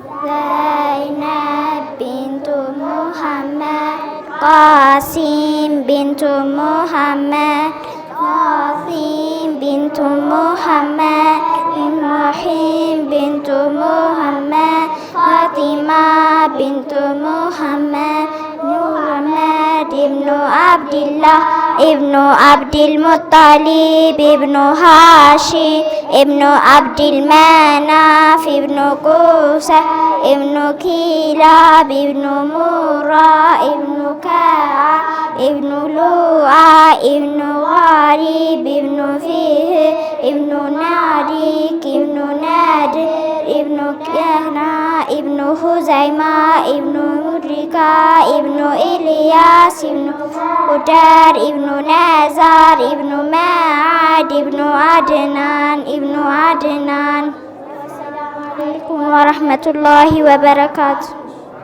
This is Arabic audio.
زينب بنت محمد قاسم بنت محمد قاسم بنت محمد رحيم بنت محمد فاطمة بنت محمد محمد ابن عبد الله ابن عبد المطلب ابن هاشم ابن عبد المناف ابن قوسة ابن كلاب ابن مرة ابن كعب ابن لؤي ابن غريب ابن فيه ابن ناديك ابن نادر ابن كهنة ابن خزيمة ابن مدركة ابن إلياس ابن قدار ابن نزار ابن معاد ابن عدنان ابن عدنان. السلام عليكم ورحمة الله وبركاته.